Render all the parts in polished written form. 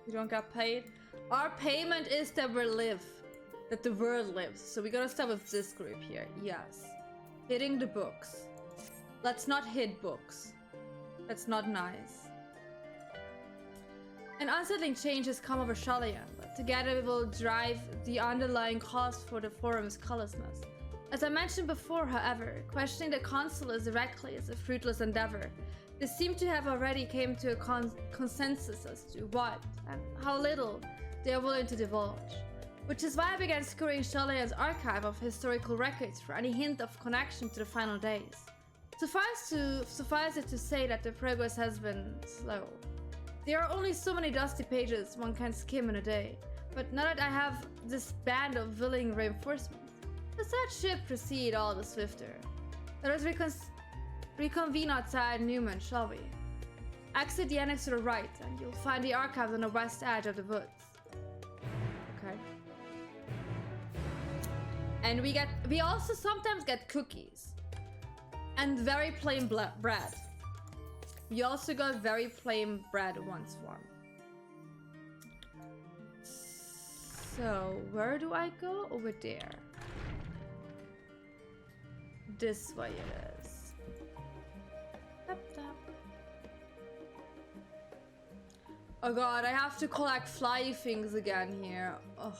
We don't get paid. Our payment is that we live. That the world lives. So we gotta start with this group here. Yes. Hitting the books. Let's not hit books. That's not nice. An unsettling change has come over Shalyan, but together we will drive the underlying cause for the forum's callousness. As I mentioned before, however, questioning the consuls directly is a fruitless endeavor. They seem to have already came to a consensus as to what and how little they are willing to divulge. Which is why I began scouring Shalyan's archive of historical records for any hint of connection to the final days. Suffice it to say that the progress has been slow. There are only so many dusty pages one can skim in a day, but now that I have this band of willing reinforcements, the said should proceed all the swifter. Let us reconvene outside Newman, shall we? Exit the annex to the right, and you'll find the archives on the west edge of the woods. Okay. And we also sometimes get cookies. And very plain bread. We also got very plain bread once one. So, where do I go? Over there. This way it is. Tap, tap. Oh god, I have to collect fly things again here. Oh.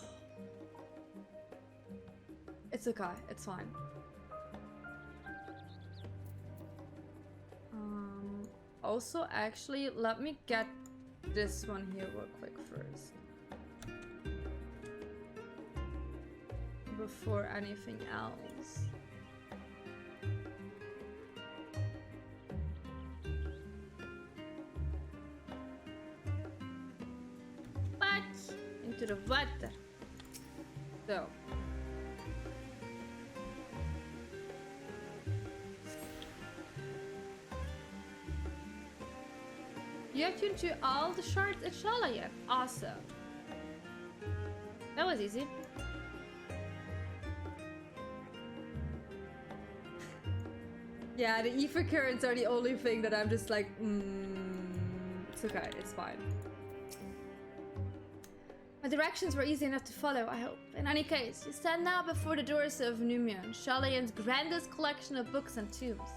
It's okay, it's fine. Also, actually, let me get this one here real quick first. Before anything else. Back into the water. So. You have tuned to all the shards at Shalyan. Awesome. That was easy. Yeah, the ether currents are the only thing that I'm just like, it's okay, it's fine. My directions were easy enough to follow, I hope. In any case, you stand now before the doors of Numion, Shalyan's grandest collection of books and tombs.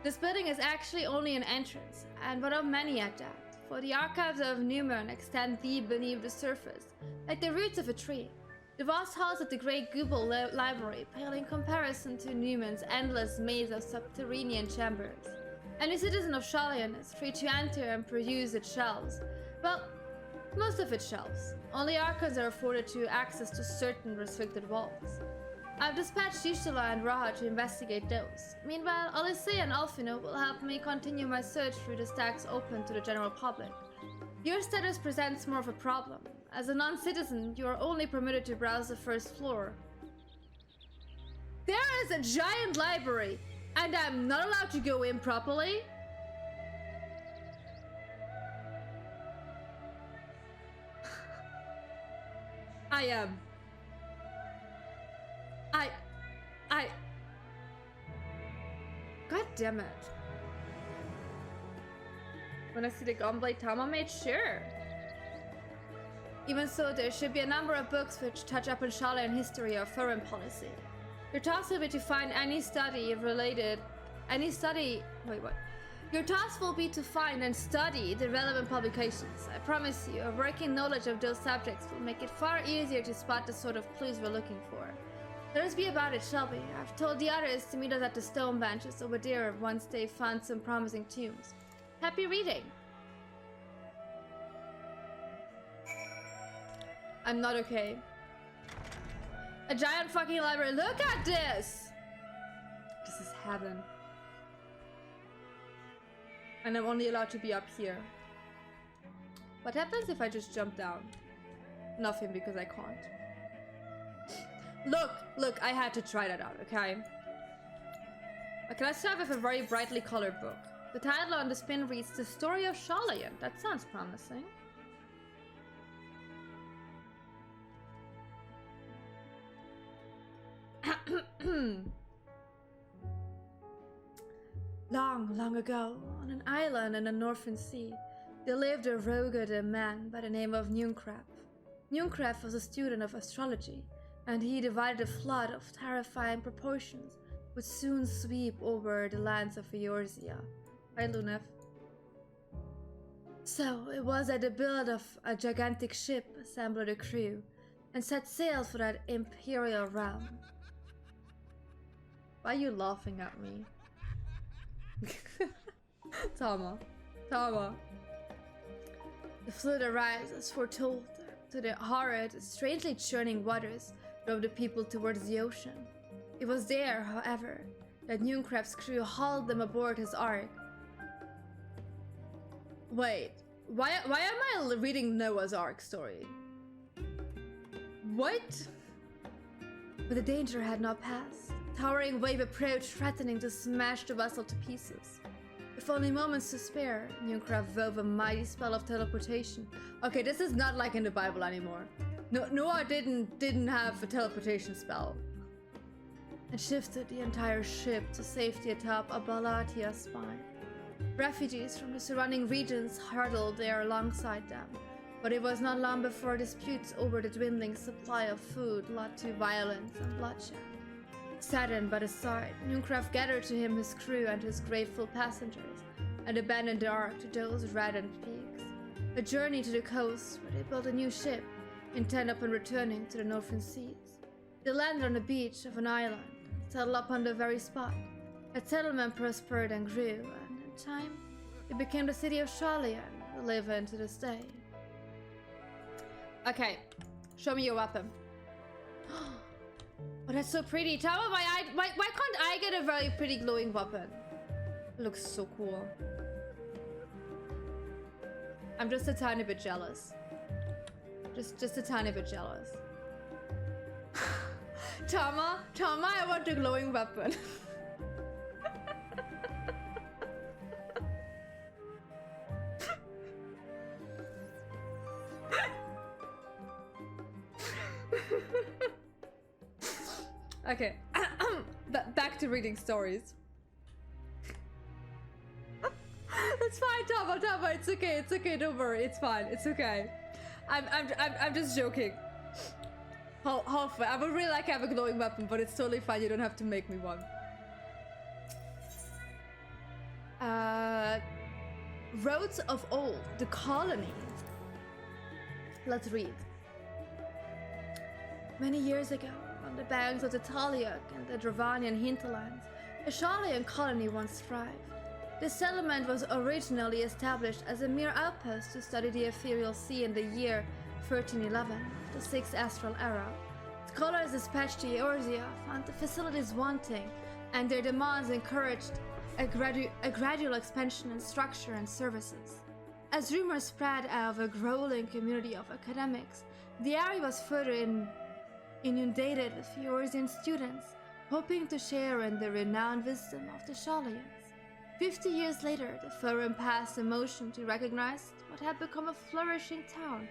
This building is actually only an entrance, and one of many at that, for the archives of Numion extend deep beneath the surface, like the roots of a tree. The vast halls of the Great Gubal Library pale in comparison to Numion's endless maze of subterranean chambers. Any citizen of Shalyan is free to enter and peruse its shelves. Well, most of its shelves. Only archons are afforded to access to certain restricted vaults. I've dispatched Yushala and Raha to investigate those. Meanwhile, Odyssey and Alfino will help me continue my search through the stacks open to the general public. Your status presents more of a problem. As a non-citizen, you are only permitted to browse the first floor. There is a giant library, and I'm not allowed to go in properly? I am. God damn it. When I see the Gunblade Tamamate, sure. Even so, there should be a number of books which touch up on Shalyan history or foreign policy. Your task will be to find Your task will be to find and study the relevant publications. I promise you, a working knowledge of those subjects will make it far easier to spot the sort of clues we're looking for. Let us be about it, shall we? I've told the others to meet us at the stone benches over there once they've found some promising tombs. Happy reading! I'm not okay. A giant fucking library. Look at this! This is heaven. And I'm only allowed to be up here. What happens if I just jump down? Nothing, because I can't. Look, I had to try that out, okay? Okay, let's start with a very brightly colored book. The title on the spin reads The Story of Shalyan. That sounds promising. Long, long ago, on an island in the Northern Sea, there lived a rogue man by the name of Nunkrap. Nunkrap was a student of astrology, and he divided a flood of terrifying proportions would soon sweep over the lands of Eorzea. Hi, Lunef. So it was that the build of a gigantic ship assembled a crew and set sail for that imperial realm. Why are you laughing at me? Tama. The fleet arrives as foretold. To the horrid, strangely churning waters drove the people towards the ocean. It was there, however, that Nunkrap's crew hauled them aboard his ark. Wait, why am I reading Noah's Ark story? What? But the danger had not passed. Towering wave approached, threatening to smash the vessel to pieces. With only moments to spare, Nunkrap wove a mighty spell of teleportation. Okay, this is not like in the Bible anymore. Noah didn't have a teleportation spell. And shifted the entire ship to safety atop Abalatia's spine. Refugees from the surrounding regions huddled there alongside them, but it was not long before disputes over the dwindling supply of food led to violence and bloodshed. Saddened by the sight, Nunkrap gathered to him his crew and his grateful passengers, and abandoned the ark to those reddened peaks. A journey to the coast where they built a new ship, intent upon returning to the northern seas. They landed on the beach of an island, settled upon the very spot. That settlement prospered and grew, and in time, it became the city of Shalyan, we live in to this day. Okay, show me your weapon. Oh, that's so pretty. Tell me why can't I get a very pretty glowing weapon? It looks so cool. I'm just a tiny bit jealous. Just a tiny bit jealous. Tama, I want a glowing weapon. Okay, back to reading stories. It's fine, Tama, it's okay, don't worry, it's fine, it's okay. I'm just joking. Halfway. I would really like to have a glowing weapon, but it's totally fine, you don't have to make me one. Roads of Old, the colony. Let's read. Many years ago, on the banks of the Taliok and the Dravanian hinterlands, a Shalyan colony once thrived. This settlement was originally established as a mere outpost to study the ethereal sea in the year 1311, the 6th astral era. Scholars dispatched to Eorzea found the facilities wanting, and their demands encouraged a gradual expansion in structure and services. As rumors spread of a growing community of academics, the area was further inundated with Eorzean students, hoping to share in the renowned wisdom of the Shalyans. 50 years later, the Forum passed a motion to recognize what had become a flourishing town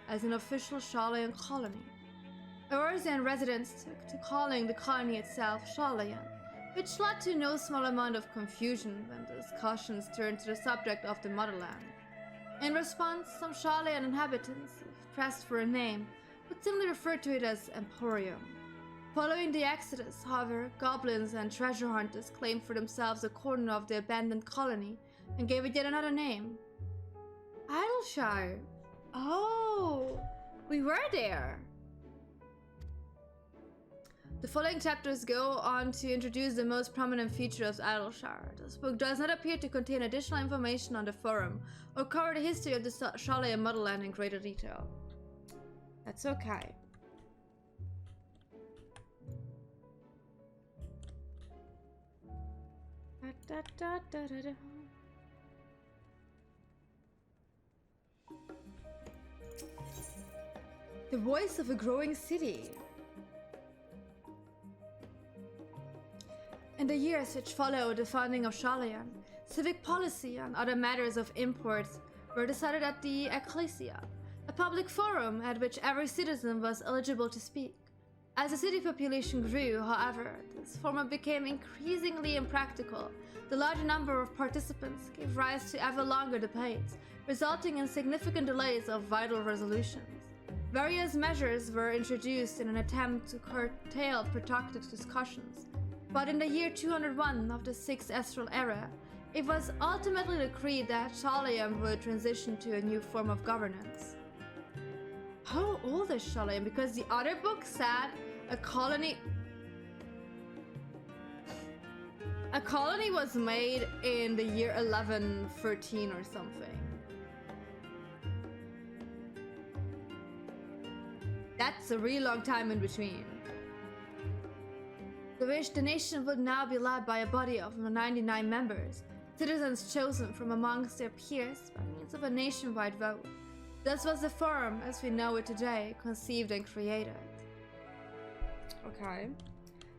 as an official Shalyan colony. Eorzean residents took to calling the colony itself Shalyan, which led to no small amount of confusion when discussions turned to the subject of the motherland. In response, some Shalyan inhabitants, if pressed for a name, would simply refer to it as Emporium. Following the Exodus, however, goblins and treasure hunters claimed for themselves a corner of the abandoned colony and gave it yet another name. Idleshire. Oh, we were there. The following chapters go on to introduce the most prominent features of Idleshire. This book does not appear to contain additional information on the Forum or cover the history of the Shalyan motherland in greater detail. That's okay. The voice of a growing city. In the years which followed the founding of Shalyan, civic policy and other matters of import were decided at the Ecclesia, a public forum at which every citizen was eligible to speak. As the city population grew, however, this format became increasingly impractical. The larger number of participants gave rise to ever longer debates, resulting in significant delays of vital resolutions. Various measures were introduced in an attempt to curtail productive discussions, but in the year 201 of the 6th Estral era, it was ultimately decreed that Caelynx would transition to a new form of governance. How old is Caelynx? Because the other book said a colony was made in the year 1113 or something. That's a really long time in between. To which the nation would now be led by a body of 99 members, citizens chosen from amongst their peers by means of a nationwide vote. This was the forum as we know it today, conceived and created. Okay.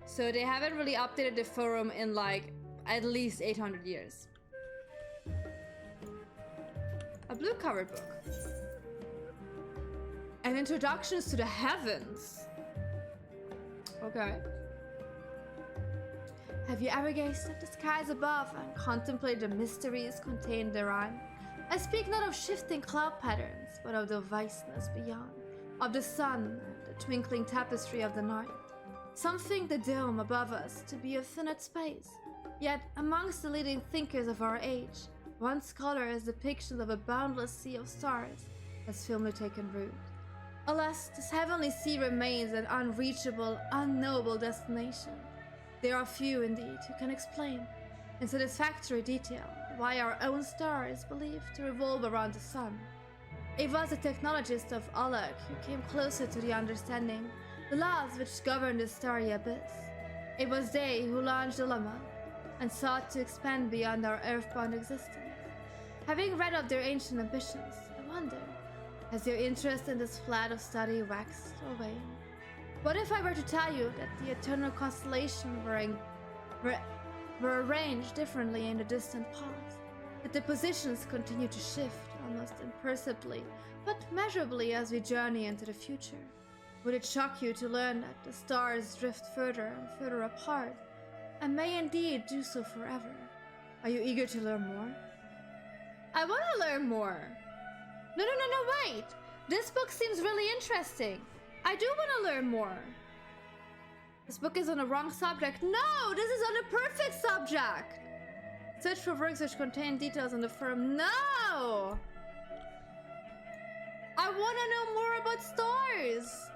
So they haven't really updated the forum in like at least 800 years. A blue covered book. And introductions to the heavens. Okay. Have you ever gazed at the skies above and contemplated the mysteries contained therein? I speak not of shifting cloud patterns, but of the vastness beyond, of the sun and the twinkling tapestry of the night. Some think the dome above us to be a finite space, yet amongst the leading thinkers of our age, one scholar has depictions of a boundless sea of stars has firmly taken root. Alas, this heavenly sea remains an unreachable, unknowable destination. There are few, indeed, who can explain, in satisfactory detail, why our own star is believed to revolve around the sun. It was the technologists of Alec who came closer to the understanding the laws which govern the starry abyss. It was they who launched the lemma and sought to expand beyond our earthbound existence. Having read of their ancient ambitions, I wonder, has your interest in this flat of study waxed or waned? What if I were to tell you that the eternal constellations were arranged differently in the distant past, that the positions continue to shift almost imperceptibly, but measurably as we journey into the future? Would it shock you to learn that the stars drift further and further apart, and may indeed do so forever? Are you eager to learn more? I want to learn more! No, wait! This book seems really interesting. I do want to learn more. This book is on the wrong subject. No, this is on the perfect subject. Search for works which contain details on the firm. No! I want to know more about stars.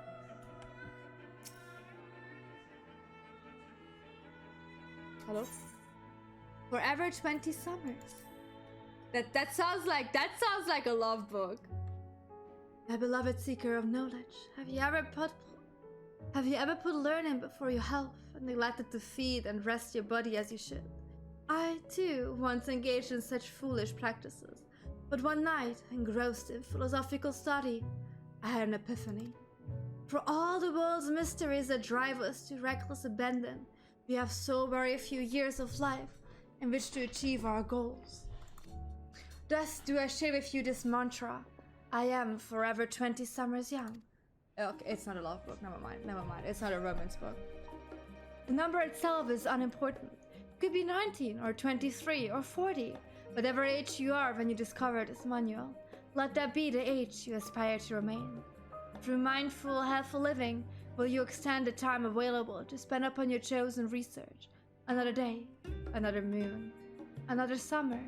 Hello? Forever 20 Summers. That sounds like a love book. My beloved seeker of knowledge, have you ever put learning before your health and neglected to feed and rest your body as you should? I, too, once engaged in such foolish practices, but one night, engrossed in philosophical study, I had an epiphany. For all the world's mysteries that drive us to reckless abandon, we have so very few years of life in which to achieve our goals. Thus do I share with you this mantra: I am forever 20 summers young. Okay, it's not a love book, never mind. It's not a romance book. The number itself is unimportant. It could be 19 or 23 or 40, whatever age you are when you discover this manual. Let that be the age you aspire to remain. Through mindful, helpful living, will you extend the time available to spend upon your chosen research. Another day, another moon, another summer,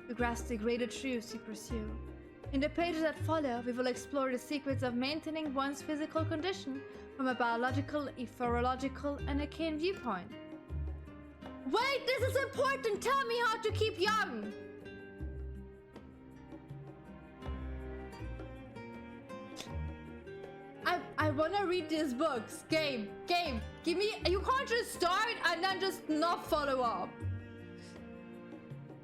to grasp the greater truths you pursue. In the pages that follow, we will explore the secrets of maintaining one's physical condition from a biological, ethological, and arcane viewpoint. Wait, this is important! Tell me how to keep young! I wanna read these books. Game, give me. You can't just start and then just not follow up.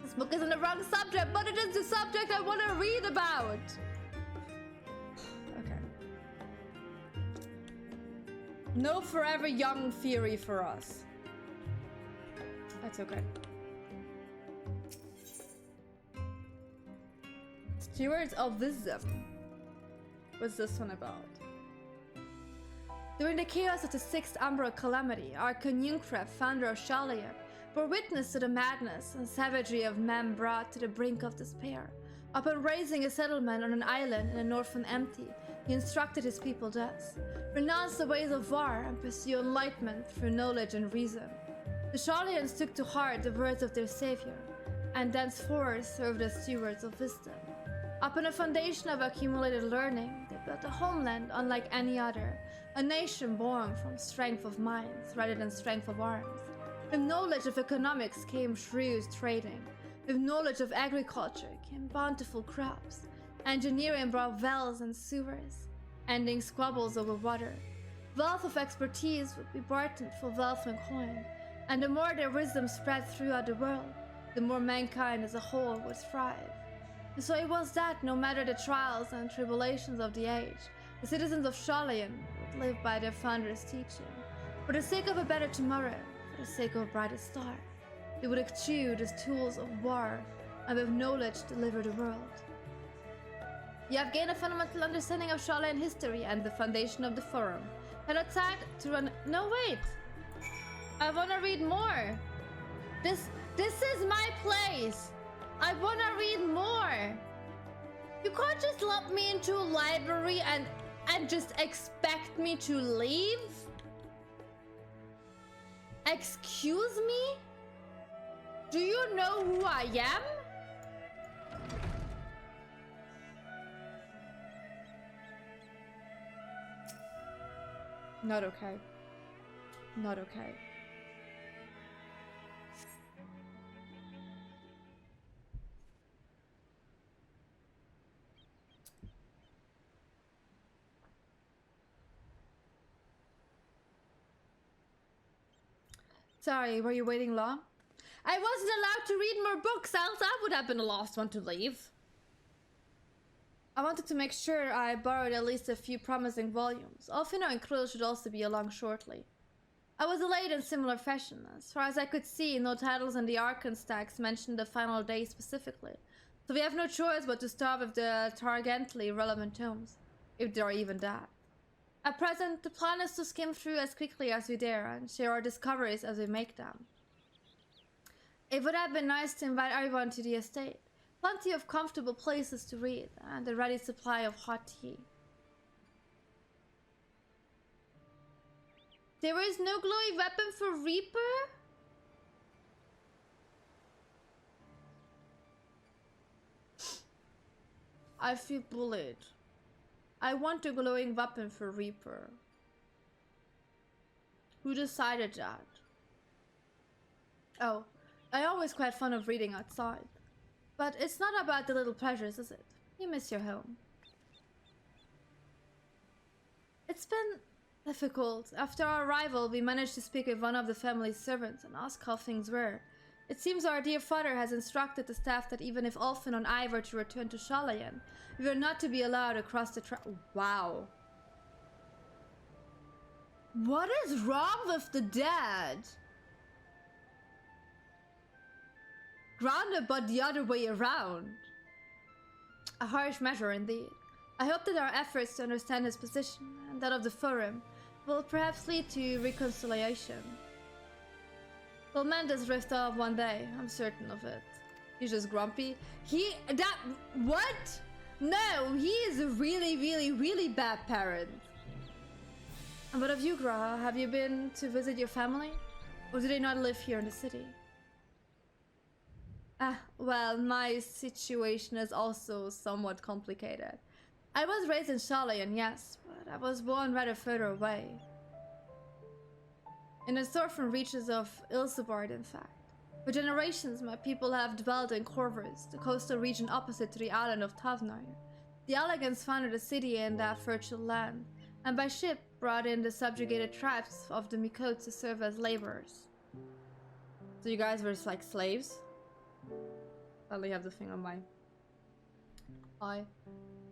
This book isn't the wrong subject, but it is the subject I want to read about. Okay. No forever young theory for us. That's okay. Stewards of Wisdom. What's this one about? During the chaos of the Sixth Umbral Calamity, Caelynx, founder of Caelynx, bore witness to the madness and savagery of men brought to the brink of despair. Upon raising a settlement on an island in the northern empty, he instructed his people thus: renounce the ways of war and pursue enlightenment through knowledge and reason. The Caelyans took to heart the words of their savior, and thenceforth served as stewards of wisdom. Upon a foundation of accumulated learning, they built a homeland unlike any other, a nation born from strength of minds rather than strength of arms. With knowledge of economics came shrewd trading. With knowledge of agriculture came bountiful crops. Engineering brought wells and sewers, ending squabbles over water. Wealth of expertise would be bartered for wealth and coin, and the more their wisdom spread throughout the world, the more mankind as a whole would thrive. And so it was that, no matter the trials and tribulations of the age, the citizens of Caelynx would live by their founder's teaching. For the sake of a better tomorrow, for the sake of a brighter star, they would eschew the tools of war and with knowledge deliver the world. You have gained a fundamental understanding of Caelynx history and the foundation of the Forum. Had a time to run. No, wait! I wanna read more! This is my place! I wanna read more! You can't just lump me into a library and just expect me to leave? Excuse me? Do you know who I am? Not okay. Not okay. Sorry, were you waiting long? I wasn't allowed to read more books, else I would have been the last one to leave. I wanted to make sure I borrowed at least a few promising volumes. Alfino and Krill should also be along shortly. I was delayed in similar fashion. As far as I could see, no titles in the Archon stacks mentioned the final day specifically, so we have no choice but to start with the tangentially relevant tomes, if there are even that. At present, the plan is to skim through as quickly as we dare and share our discoveries as we make them. It would have been nice to invite everyone to the estate. Plenty of comfortable places to read, and a ready supply of hot tea. There is no glowy weapon for Reaper? I feel bullied. I want a glowing weapon for Reaper. Who decided that? Oh, I always quite fond of reading outside. But it's not about the little pleasures, is it? You miss your home. It's been difficult. After our arrival, we managed to speak with one of the family's servants and ask how things were. It seems our dear father has instructed the staff that even if Ulfin and I were to return to Caelynx, we are not to be allowed across the Wow. What is wrong with the dead? Grounded, but the other way around. A harsh measure indeed. I hope that our efforts to understand his position and that of the Forum will perhaps lead to reconciliation. We'll mend this rift off one day, I'm certain of it. He's just grumpy. What? No, he is a really, really, really bad parent. And what of you, Graha? Have you been to visit your family? Or do they not live here in the city? Well, my situation is also somewhat complicated. I was raised in Caelynx, yes, but I was born rather further away. In the southern reaches of Ilsebard, in fact. For generations, my people have dwelt in Corvus, the coastal region opposite to the island of Tavnir. The Elegants founded a city in that fertile land, and by ship brought in the subjugated tribes of the Mikotes to serve as laborers. So you guys were just like slaves? I only have the thing on my eye.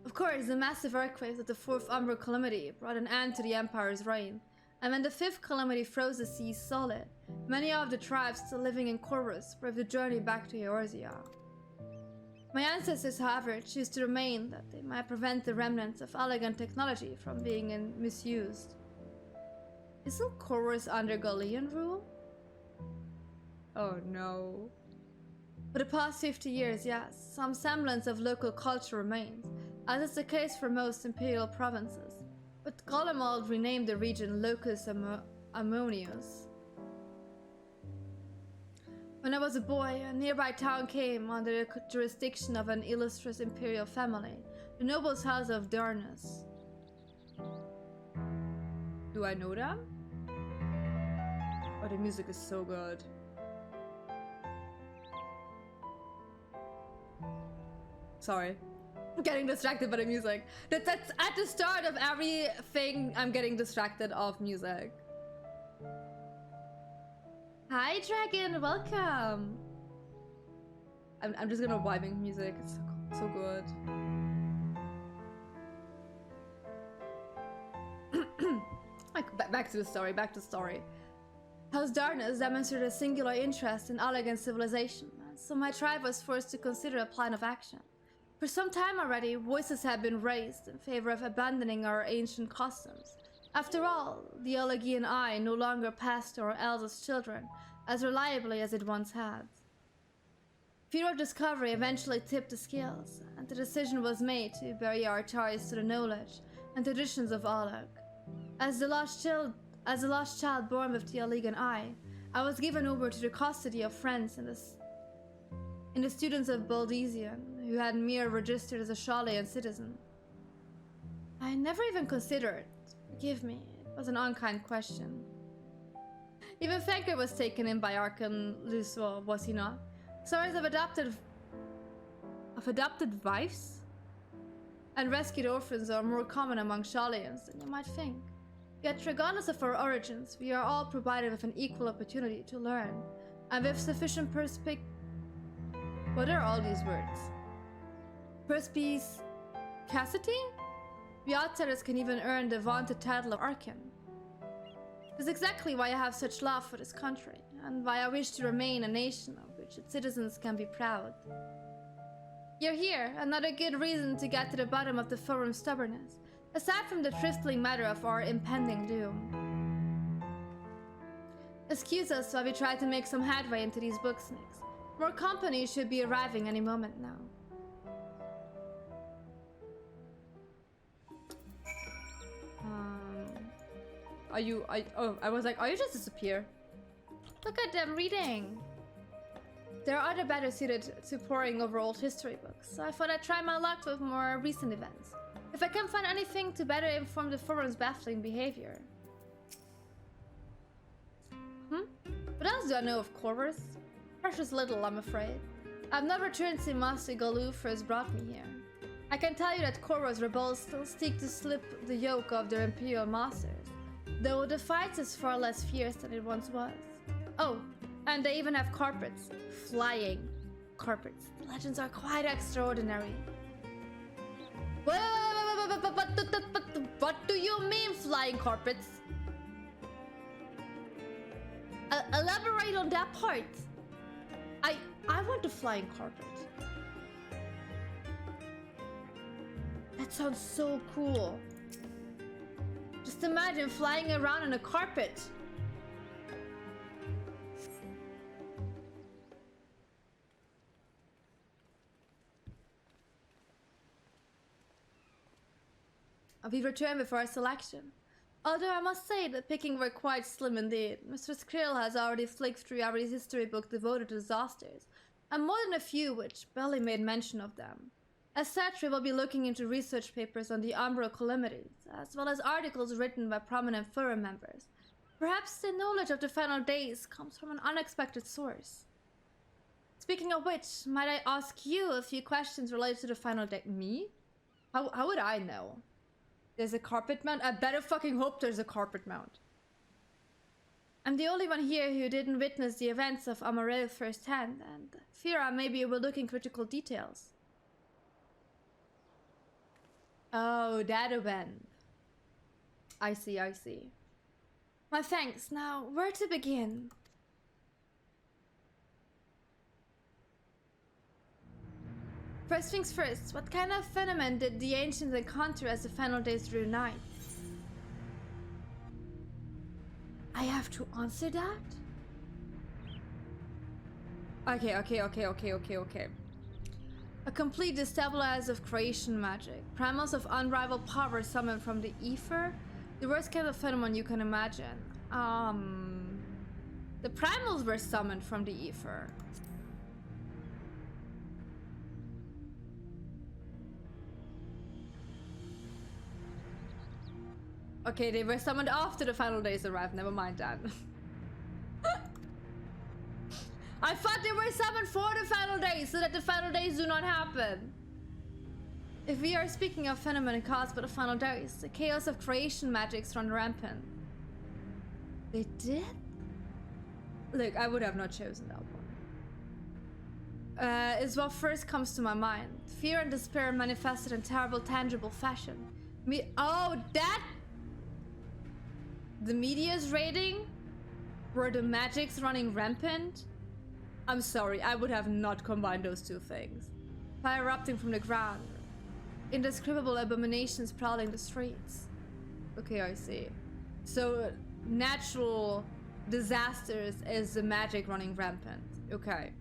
Of course, the massive earthquakes of the Fourth Umbral Calamity brought an end to the Empire's reign, and when the Fifth Calamity froze the seas solid, many of the tribes still living in Corvus braved the journey back to Eorzea. My ancestors, however, choose to remain that they might prevent the remnants of elegant technology from being misused. Isn't Chorus under Galilean rule? Oh no. For the past 50 years, yes, some semblance of local culture remains, as is the case for most imperial provinces. But Golemald renamed the region Locus Ammonius. When I was a boy, a nearby town came under the jurisdiction of an illustrious imperial family, the nobles' house of Darnus. Do I know them? Oh, the music is so good. Sorry. I'm getting distracted by the music. That's at the start of everything. I'm getting distracted of music. Hi, Dragon. Welcome. I'm just gonna vibing music. It's so good. Back to the story. Back to the story. House Darkness demonstrated a singular interest in elegant civilization, so my tribe was forced to consider a plan of action. For some time already, voices have been raised in favor of abandoning our ancient customs. After all, the Elegian Eye no longer passed our eldest children as reliably as it once had. Fear of discovery eventually tipped the scales, and the decision was made to bury our ties to the knowledge and traditions of Alag. As the lost child born with the Elegian Eye, I was given over to the custody of friends in the students of Baldesian, who had mere registered as a Shalayan citizen. I never even considered. Forgive me, it was an unkind question. Even Fenker was taken in by Arkan Luswa, was he not? Stories of adopted wives and rescued orphans are more common among Shalayans than you might think. Yet, regardless of our origins, we are all provided with an equal opportunity to learn, and with sufficient what are all these words? Perspicacity? We outsiders can even earn the vaunted title of Arkan. This is exactly why I have such love for this country, and why I wish to remain a nation of which its citizens can be proud. You're here, another good reason to get to the bottom of the forum's stubbornness, aside from the trifling matter of our impending doom. Excuse us while we try to make some headway into these booksnakes. More company should be arriving any moment now. I was like, are you just disappear? Look at them reading. There are other better suited to poring over old history books, so I thought I'd try my luck with more recent events. If I can find anything to better inform the forum's baffling behavior. What else do I know of Corvus? Precious little, I'm afraid. I've never returned to Master Galoo first brought me here. I can tell you that Corvus rebels still seek to slip the yoke of their imperial masters, though the fight is far less fierce than it once was. Oh, and they even have carpets. Flying carpets. The legends are quite extraordinary. What do you mean, flying carpets? Elaborate on that part. I want a flying carpet. That sounds so cool. Just imagine flying around on a carpet. We returned before our selection. Although I must say the picking were quite slim indeed. Mr. Skrill has already flicked through every history book devoted to disasters, and more than a few which barely made mention of them. As such, we will be looking into research papers on the Umbral calamities, as well as articles written by prominent forum members. Perhaps the knowledge of the final days comes from an unexpected source. Speaking of which, might I ask you a few questions related to the final day? Me? How would I know? There's a carpet mount? I better fucking hope there's a carpet mount. I'm the only one here who didn't witness the events of Amarel firsthand, and fear I may be overlooking critical details. Oh, that event. I see. My thanks. Now, where to begin? First things first, what kind of phenomenon did the ancients encounter as the final days drew nigh? I have to answer that? Okay. A complete destabilizer of creation magic. Primals of unrivaled power summoned from the ether. The worst kind of phenomenon you can imagine. The primals were summoned from the ether. Okay, they were summoned after the final days arrived. Never mind that. I thought they were summoned for the final days, so that the final days do not happen. If we are speaking of phenomena caused by the final days, the chaos of creation magics run rampant. They did? Look, I would have not chosen that one. Is what first comes to my mind. Fear and despair manifested in terrible, tangible fashion. The media's raiding? Were the magics running rampant? I'm sorry, I would have not combined those two things. Fire erupting from the ground. Indescribable abominations prowling the streets. Okay, I see. So, natural disasters is the magic running rampant. Okay.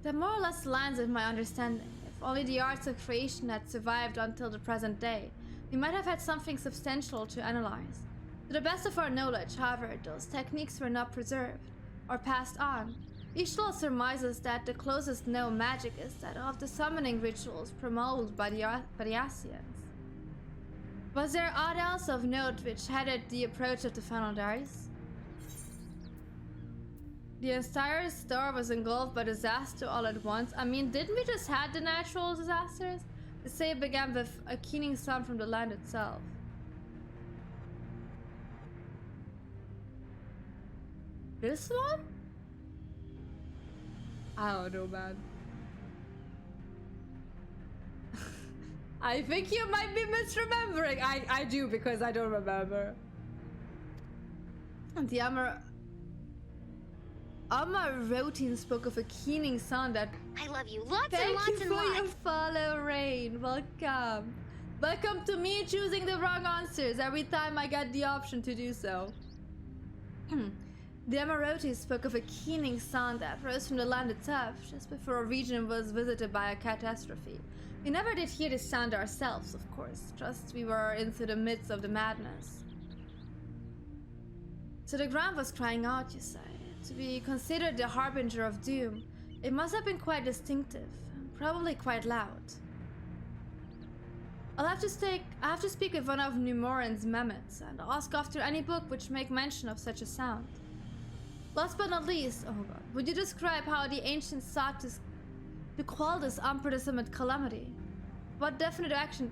That more or less aligns with my understanding. If only the arts of creation had survived until the present day, we might have had something substantial to analyze. To the best of our knowledge, however, those techniques were not preserved or passed on. Ishtal surmises that the closest known magic is that of the summoning rituals promoted by the Asians. Was there aught else of note which headed the approach of the final days? The entire star was engulfed by disaster all at once. I mean, didn't we just have the natural disasters? The say began with a keening sound from the land itself. This one? I don't know, man. I think you might be misremembering. I do, because I don't remember. And the Amarotin spoke of a keening sound that... I love you lots and Thank lots you and for lots. your follow, Rain. Welcome. Welcome to me choosing the wrong answers every time I get the option to do so. The Amaroti spoke of a keening sound that rose from the land itself just before a region was visited by a catastrophe. We never did hear this sound ourselves, of course, just we were into the midst of the madness. So the ground was crying out, you say. To be considered the harbinger of doom, it must have been quite distinctive, and probably quite loud. I have to speak with one of Numoran's Mehmets and ask after any book which make mention of such a sound. Last but not least, oh god, would you describe how the ancients sought to quell this unprecedented calamity? What definite action?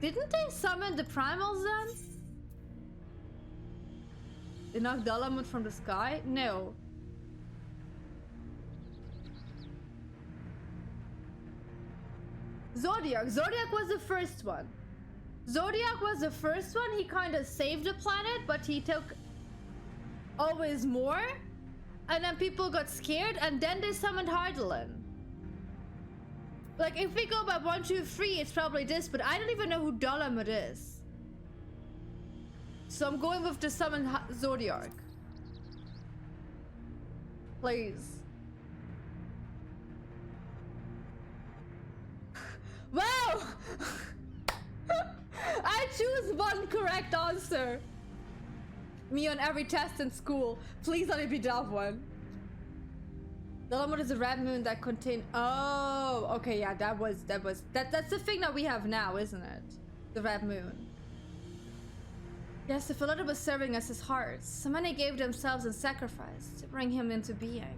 Didn't they summon the primals then? They knocked Dalamut from the sky? No. Zodiac. Zodiac was the first one. Zodiac was the first one. He kind of saved the planet, but he took always more. And then people got scared, and then they summoned Hydaelyn. Like, if we go by 1, 2, 3, it's probably this, but I don't even know who Dalamut is. So I'm going with the summoned Zodiac. Please. Wow! I choose one correct answer. Me on every test in school. Please let it be that one. Dalamut is a red moon that contained... Oh, okay, yeah, that's the thing that we have now, isn't it? The red moon. Yes, the Philodor was serving as his heart. So many gave themselves in sacrifice to bring him into being.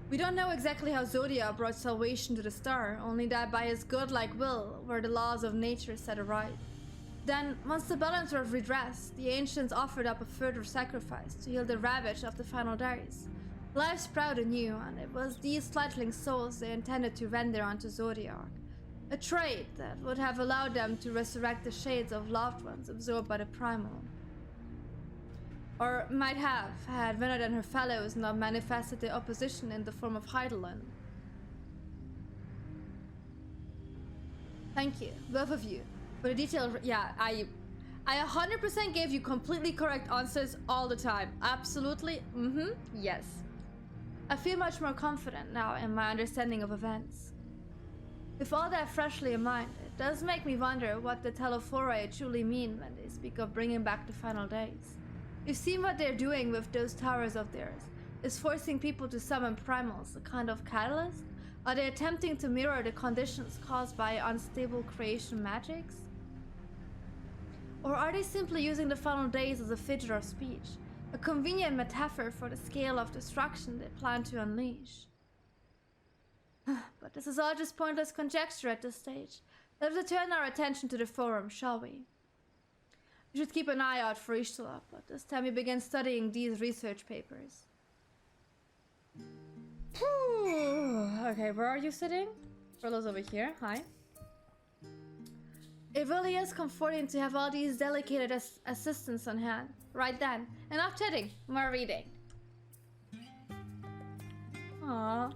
We don't know exactly how Zodiac brought salvation to the star, only that by his godlike will were the laws of nature set aright. Then, once the balance was redressed, the ancients offered up a further sacrifice to heal the ravage of the final days. Life sprouted anew, and it was these fledgling souls they intended to render unto Zodiac. A trait that would have allowed them to resurrect the shades of loved ones absorbed by the primal. Or might have, had Renard and her fellows not manifested their opposition in the form of Hydaelyn. Thank you, both of you, for the detailed... Yeah, I I 100% gave you completely correct answers all the time. Absolutely. Yes. I feel much more confident now in my understanding of events. With all that freshly in mind, it does make me wonder what the Telephoroi truly mean when they speak of bringing back the final days. You've seen what they're doing with those towers of theirs. Is forcing people to summon primals a kind of catalyst? Are they attempting to mirror the conditions caused by unstable creation magics? Or are they simply using the final days as a figure of speech? A convenient metaphor for the scale of destruction they plan to unleash? But this is all just pointless conjecture at this stage. Let us turn our attention to the forum, shall we? We should keep an eye out for Ishtalop, but this time we begin studying these research papers. Okay, where are you sitting? Furlow's over here. Hi. It really is comforting to have all these dedicated assistants on hand. Right then. Enough chatting. More reading. Aww.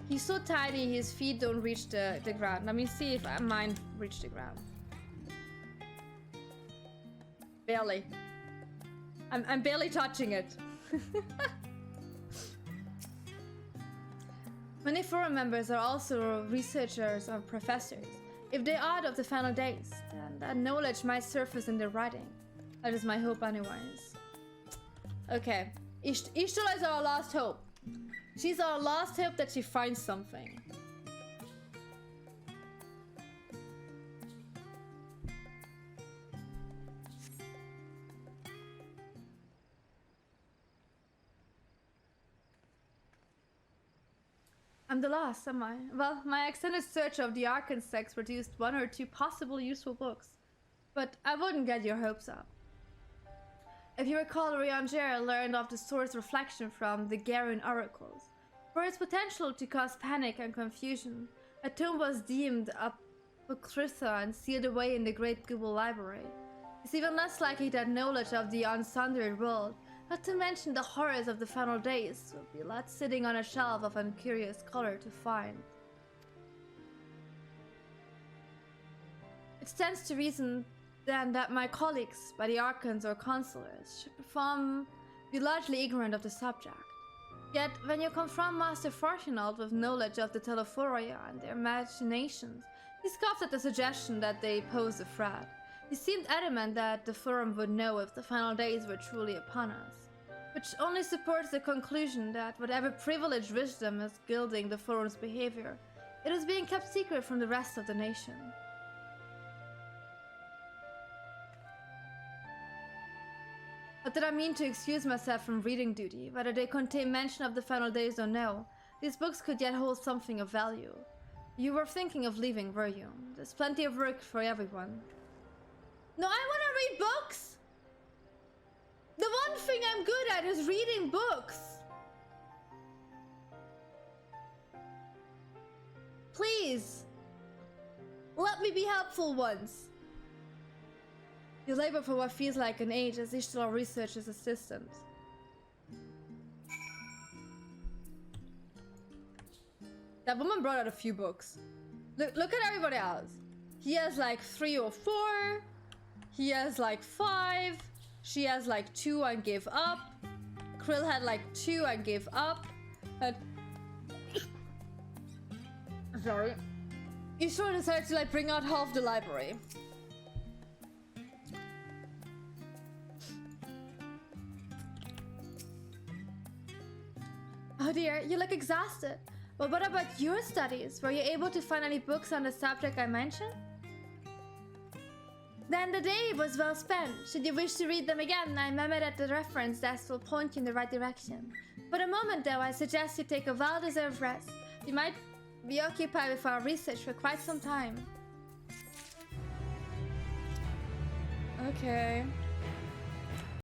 He's so tiny, his feet don't reach the ground. Let me see if mine reach the ground. Barely. I'm barely touching it. Many forum members are also researchers or professors. If they are of the final days, then that knowledge might surface in their writing. That is my hope anyways. Okay. Ishtal is our last hope. She's our last hope that she finds something. I'm the last, am I? Well, my extended search of the Archon's text produced 1 or 2 possible useful books. But I wouldn't get your hopes up. If you recall, Rianger learned of the source reflection from the Garun oracles. For its potential to cause panic and confusion, a tomb was deemed apocrypha and sealed away in the Great Google Library. It's even less likely that knowledge of the unsundered world, not to mention the horrors of the final days, will be left sitting on a shelf of uncurious color to find. It stands to reason then that my colleagues, by the Archons or Consulars, should be largely ignorant of the subject. Yet, when you confront Master Fortunald with knowledge of the Telephoria and their machinations, he scoffed at the suggestion that they pose a threat. He seemed adamant that the Forum would know if the final days were truly upon us, which only supports the conclusion that whatever privileged wisdom is gilding the Forum's behavior, it is being kept secret from the rest of the nation. Not that I mean to excuse myself from reading duty, whether they contain mention of the final days or no, these books could yet hold something of value. You were thinking of leaving, were you? There's plenty of work for everyone. No, I want to read books! The one thing I'm good at is reading books! Please! Let me be helpful once! You labor for what feels like an age as Ishtal researcher's assistant. That woman brought out a few books. Look at everybody else. He has like 3 or 4. He has like 5. She has like 2 and gave up. Krill had like 2 and gave up. And sorry. Ishtal decided to like bring out half the library. Oh dear, you look exhausted. But what about your studies? Were you able to find any books on the subject I mentioned? Then the day was well spent. Should you wish to read them again, I remember that the reference desk will point you in the right direction. For the moment though, I suggest you take a well-deserved rest. You might be occupied with our research for quite some time. Okay.